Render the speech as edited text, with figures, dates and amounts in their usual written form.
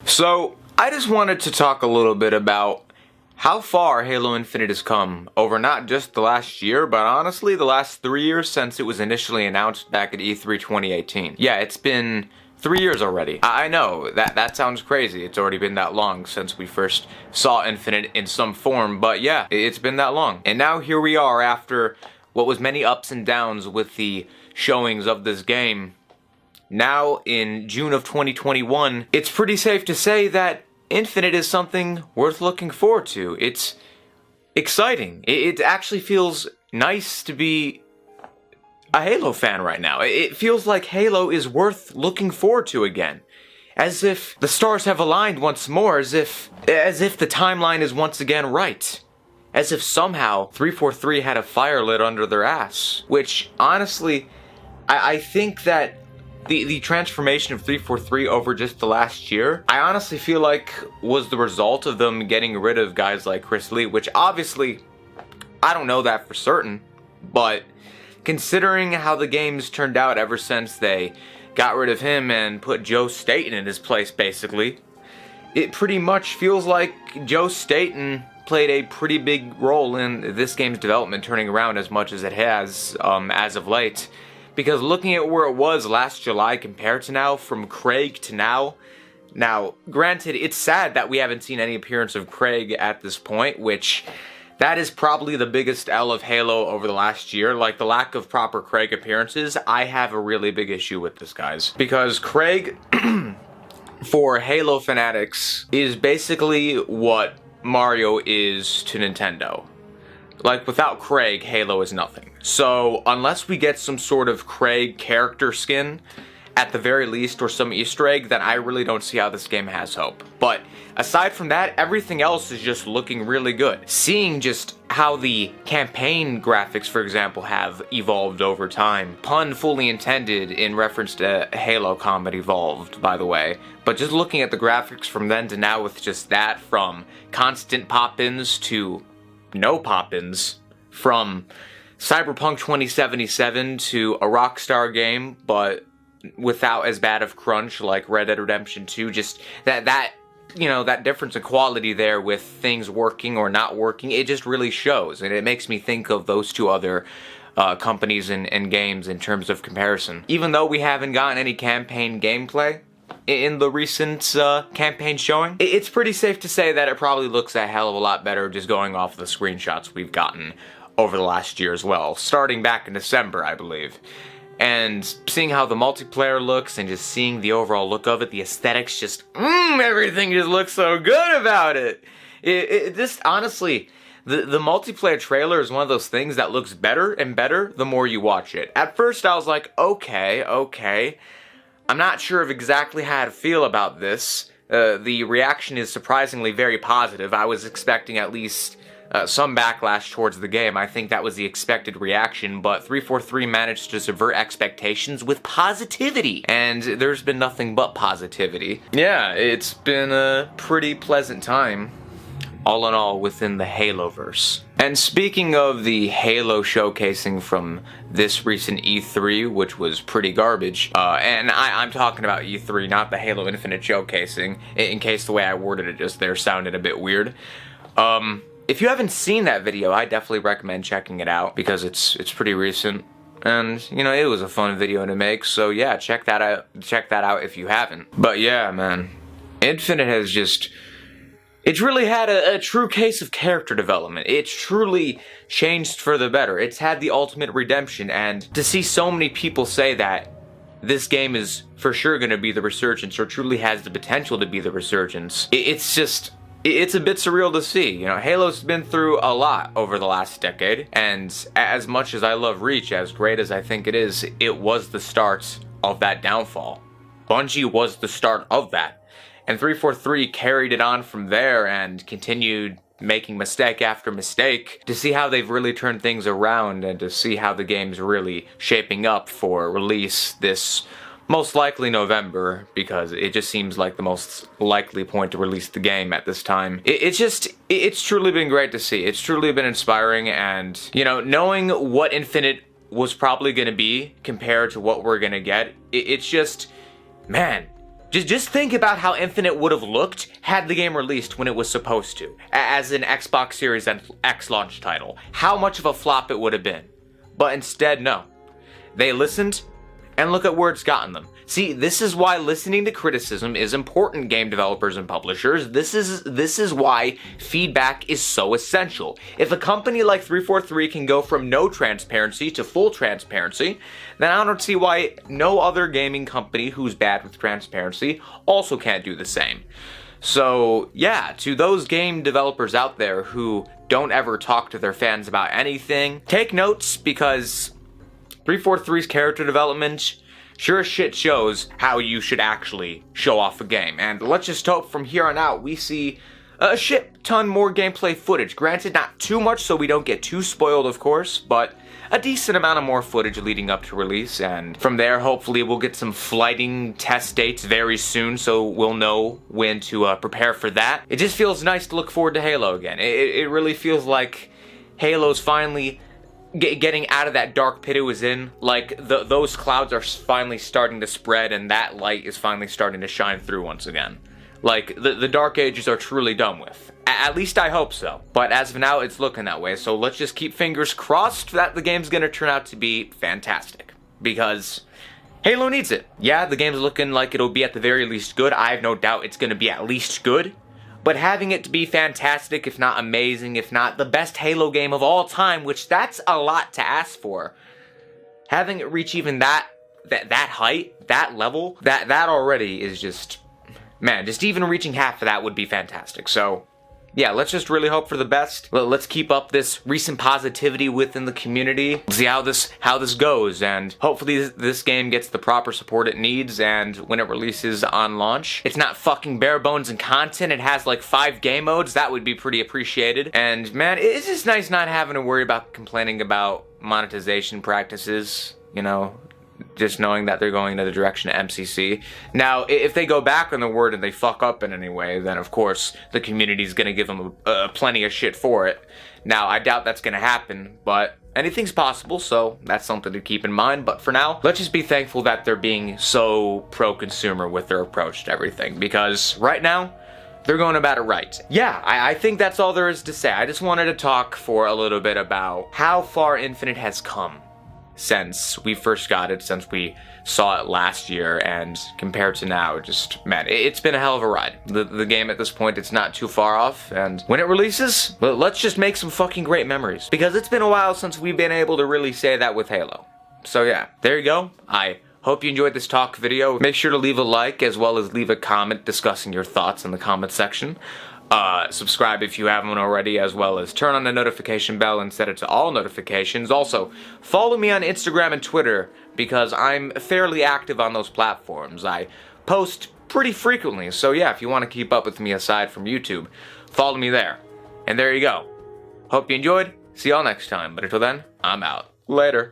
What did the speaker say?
So, I just wanted to talk a little bit about how far Halo Infinite has come over not just the last year, but honestly the last 3 years since it was initially announced back at E3 2018. Yeah, it's been 3 years already. I know, that sounds crazy. It's already been that long since we first saw Infinite in some form, but yeah, it's been that long. And now here we are after what was many ups and downs with the showings of this game. Now, in June of 2021, it's pretty safe to say that Infinite is something worth looking forward to. It's exciting. It actually feels nice to be a Halo fan right now. It feels like Halo is worth looking forward to again. As if the stars have aligned once more, as if the timeline is once again right. As if somehow 343 had a fire lit under their ass. Which, honestly, I think that the transformation of 343 over just the last year, I honestly feel like was the result of them getting rid of guys like Chris Lee, which obviously, I don't know that for certain, but considering how the game's turned out ever since they got rid of him and put Joe Staten in his place, basically, it pretty much feels like Joe Staten played a pretty big role in this game's development turning around as much as it has as of late. Because looking at where it was last July compared to now, from Craig to now, granted, it's sad that we haven't seen any appearance of Craig at this point, which that is probably the biggest L of Halo over the last year. Like, the lack of proper Craig appearances, I have a really big issue with this, guys. Because Craig, for Halo fanatics, is basically what Mario is to Nintendo. Like, without Craig, Halo is nothing. So, unless we get some sort of Craig character skin, at the very least, or some Easter egg, then I really don't see how this game has hope. But, aside from that, everything else is just looking really good. Seeing just how the campaign graphics, for example, have evolved over time. Pun fully intended in reference to Halo Combat Evolved, by the way. But just looking at the graphics from then to now with just that, from constant pop-ins to no pop-ins, from Cyberpunk 2077 to a Rockstar game, but without as bad of crunch like Red Dead Redemption 2, just that difference in quality there with things working or not working, it just really shows, and it makes me think of those two other companies and games in terms of comparison. Even though we haven't gotten any campaign gameplay in the recent campaign showing, it's pretty safe to say that it probably looks a hell of a lot better just going off the screenshots we've gotten over the last year as well, starting back in December, I believe. And seeing how the multiplayer looks and just seeing the overall look of it, the aesthetics, just, everything just looks so good about it. It just, honestly, the multiplayer trailer is one of those things that looks better and better the more you watch it. At first I was like, okay. I'm not sure of exactly how to feel about this. The reaction is surprisingly very positive. I was expecting at least some backlash towards the game. I think that was the expected reaction, but 343 managed to subvert expectations with positivity, and there's been nothing but positivity. Yeah, it's been a pretty pleasant time, all in all, within the Haloverse. And speaking of the Halo showcasing from this recent E3, which was pretty garbage, and I'm talking about E3, not the Halo Infinite showcasing, in case the way I worded it just there sounded a bit weird. If you haven't seen that video, I definitely recommend checking it out, because it's pretty recent, and, it was a fun video to make, so yeah, check that out if you haven't. But yeah, man, Infinite has just, it's really had a true case of character development. It's truly changed for the better. It's had the ultimate redemption, and to see so many people say that this game is for sure going to be the resurgence, or truly has the potential to be the resurgence, it's a bit surreal to see. Halo's been through a lot over the last decade, and as much as I love Reach, as great as I think it is, it was the start of that downfall. Bungie was the start of that. And 343 carried it on from there and continued making mistake after mistake to see how they've really turned things around and to see how the game's really shaping up for release this most likely November, because it just seems like the most likely point to release the game at this time. It's truly been great to see. It's truly been inspiring, and, knowing what Infinite was probably going to be compared to what we're going to get, it's just, man, Just think about how Infinite would have looked had the game released when it was supposed to, as an Xbox Series X launch title. How much of a flop it would have been. But instead, no. They listened, and look at where it's gotten them. See, this is why listening to criticism is important, game developers and publishers. This is why feedback is so essential. If a company like 343 can go from no transparency to full transparency, then I don't see why no other gaming company who's bad with transparency also can't do the same. So, yeah, to those game developers out there who don't ever talk to their fans about anything, take notes, because 343's character development sure as shit shows how you should actually show off a game. And let's just hope from here on out we see a shit ton more gameplay footage. Granted, not too much so we don't get too spoiled, of course, but a decent amount of more footage leading up to release. And from there, hopefully we'll get some flighting test dates very soon, so we'll know when to prepare for that. It just feels nice to look forward to Halo again. It really feels like Halo's finally getting out of that dark pit it was in. Like, those clouds are finally starting to spread, and that light is finally starting to shine through once again. Like, the dark ages are truly done with. At least I hope so. But as of now, it's looking that way, so let's just keep fingers crossed that the game's gonna turn out to be fantastic. Because Halo needs it. Yeah, the game's looking like it'll be at the very least good. I have no doubt it's gonna be at least good. But having it to be fantastic, if not amazing, if not the best Halo game of all time, which that's a lot to ask for, having it reach even that height, that level, that already is just, man, just even reaching half of that would be fantastic. So, yeah, let's just really hope for the best. Let's keep up this recent positivity within the community. See how this goes, and hopefully this game gets the proper support it needs, and when it releases on launch, it's not fucking bare bones and content. It has like 5 game modes. That would be pretty appreciated. And man, it's just nice not having to worry about complaining about monetization practices, you know, just knowing that they're going in the direction of MCC. Now, if they go back on the word and they fuck up in any way, then of course the community's gonna give them plenty of shit for it. Now, I doubt that's gonna happen, but anything's possible, so that's something to keep in mind. But for now, let's just be thankful that they're being so pro-consumer with their approach to everything, because right now, they're going about it right. Yeah, I think that's all there is to say. I just wanted to talk for a little bit about how far Infinite has come since we first got it, since we saw it last year, and compared to now, just, man, it's been a hell of a ride. The game at this point, it's not too far off, and when it releases, let's just make some fucking great memories, because it's been a while since we've been able to really say that with Halo. So yeah, there you go. I hope you enjoyed this talk video. Make sure to leave a like, as well as leave a comment discussing your thoughts in the comment section. Subscribe if you haven't already, as well as turn on the notification bell and set it to all notifications. Also, follow me on Instagram and Twitter, because I'm fairly active on those platforms. I post pretty frequently, so yeah, if you want to keep up with me aside from YouTube, follow me there. And there you go. Hope you enjoyed. See y'all next time, but until then, I'm out. Later.